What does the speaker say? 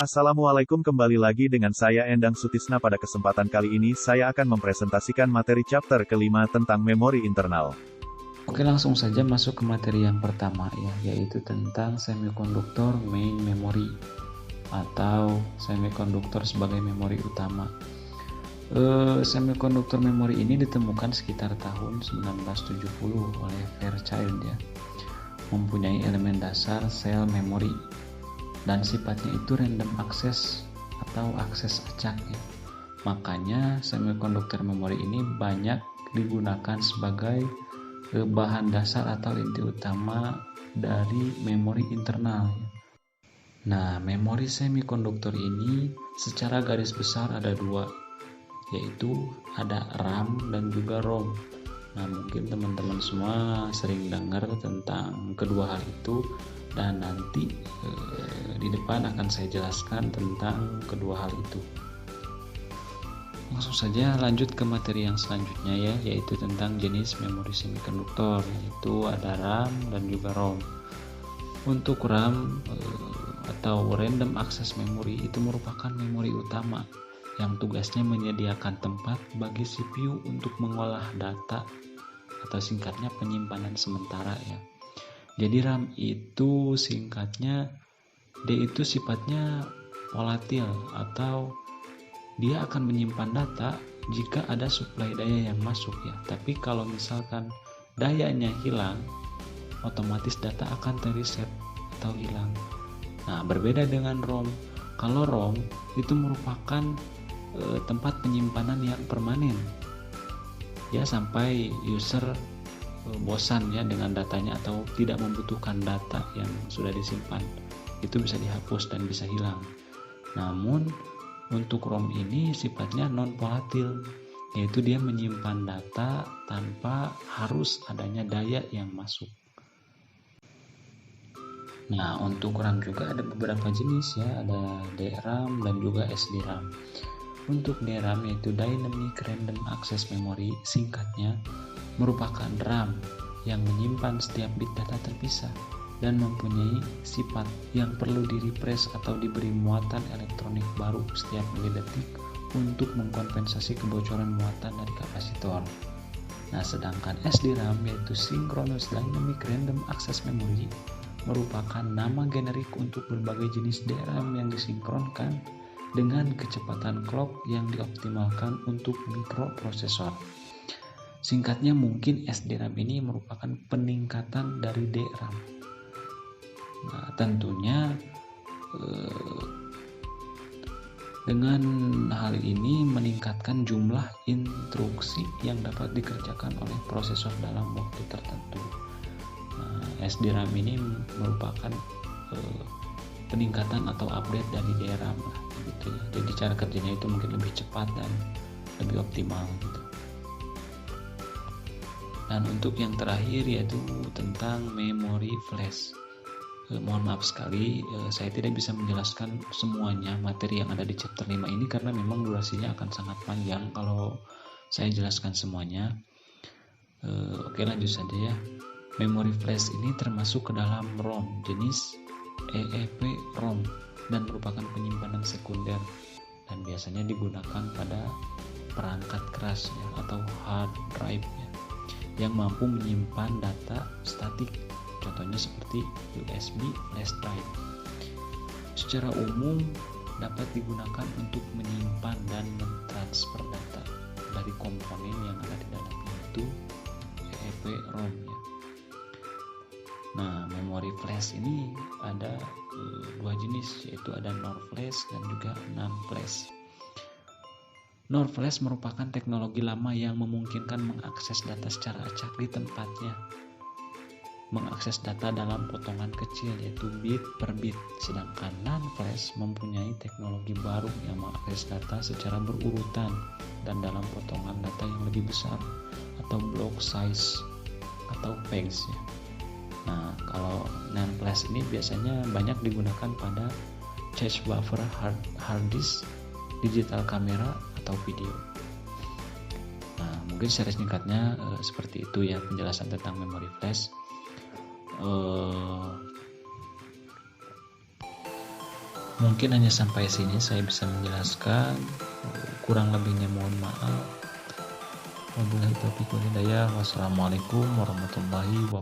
Assalamualaikum, kembali lagi dengan saya Endang Sutisna. Pada kesempatan kali ini saya akan mempresentasikan materi chapter kelima tentang memori internal. Oke, langsung saja masuk ke materi yang pertama ya, yaitu tentang semikonduktor main memory atau semikonduktor sebagai memori utama. Semikonduktor memori ini ditemukan sekitar tahun 1970 oleh Fairchild ya. Mempunyai elemen dasar sel memori dan sifatnya itu random access atau akses acak ya. Makanya semikonduktor memori ini banyak digunakan sebagai bahan dasar atau inti utama dari memori internal ya. Nah, memori semikonduktor ini secara garis besar ada dua, yaitu ada RAM dan juga ROM. Nah, mungkin teman-teman semua sering dengar tentang kedua hal itu, dan nanti di depan akan saya jelaskan tentang kedua hal itu. Langsung saja lanjut ke materi yang selanjutnya ya, yaitu tentang jenis memori semikonduktor, yaitu ada RAM dan juga ROM. Untuk RAM atau random access memory itu merupakan memori utama yang tugasnya menyediakan tempat bagi CPU untuk mengolah data atau singkatnya penyimpanan sementara ya. Jadi RAM itu singkatnya D itu sifatnya volatil atau dia akan menyimpan data jika ada suplai daya yang masuk ya. Tapi kalau misalkan dayanya hilang, otomatis data akan terreset atau hilang. Nah, berbeda dengan ROM. Kalau ROM itu merupakan tempat penyimpanan yang permanen ya, sampai user bosan ya dengan datanya atau tidak membutuhkan data yang sudah disimpan, itu bisa dihapus dan bisa hilang. Namun untuk ROM ini sifatnya non volatil, yaitu dia menyimpan data tanpa harus adanya daya yang masuk. Nah, untuk RAM juga ada beberapa jenis ya, ada DRAM dan juga SDRAM. Untuk DRAM yaitu Dynamic Random Access Memory, singkatnya merupakan RAM yang menyimpan setiap bit data terpisah dan mempunyai sifat yang perlu di-refresh atau diberi muatan elektronik baru setiap milidetik untuk mengkompensasi kebocoran muatan dari kapasitor. Nah, sedangkan SDRAM yaitu Synchronous Dynamic Random Access Memory merupakan nama generik untuk berbagai jenis DRAM yang disinkronkan dengan kecepatan clock yang dioptimalkan untuk mikroprosesor. Singkatnya mungkin SDRAM ini merupakan peningkatan dari DRAM. Nah, tentunya dengan hal ini meningkatkan jumlah instruksi yang dapat dikerjakan oleh prosesor dalam waktu tertentu. Nah, SDRAM ini merupakan peningkatan atau update dari DRAM lah gitu ya. Jadi cara kerjanya itu mungkin lebih cepat dan lebih optimal gitu. Dan untuk yang terakhir yaitu tentang memori flash. Mohon maaf sekali, saya tidak bisa menjelaskan semuanya materi yang ada di chapter 5 ini karena memang durasinya akan sangat panjang kalau saya jelaskan semuanya. Oke, lanjut saja ya. Memori flash ini termasuk ke dalam ROM jenis EEPROM dan merupakan penyimpanan sekunder dan biasanya digunakan pada perangkat keras ya, atau hard drive ya, yang mampu menyimpan data statik, contohnya seperti USB flash drive. Secara umum dapat digunakan untuk menyimpan dan mentransfer data dari komponen yang ada di dalamnya, itu EEPROM ya. Nah, memori flash ini ada dua jenis, yaitu ada NOR flash dan juga NAND flash. NOR flash merupakan teknologi lama yang memungkinkan mengakses data secara acak di tempatnya, mengakses data dalam potongan kecil yaitu bit per bit. Sedangkan NAND flash mempunyai teknologi baru yang mengakses data secara berurutan dan dalam potongan data yang lebih besar atau block size atau pegs ya. Nah, kalau NAND flash ini biasanya banyak digunakan pada cache buffer hard disk, digital kamera atau video. Nah, mungkin secara singkatnya seperti itu ya penjelasan tentang memori flash. Mungkin hanya sampai sini saya bisa menjelaskan, kurang lebihnya mohon maaf. Wabillahi taufiq wal hidayah. Wassalamualaikum warahmatullahi wabarakatuh.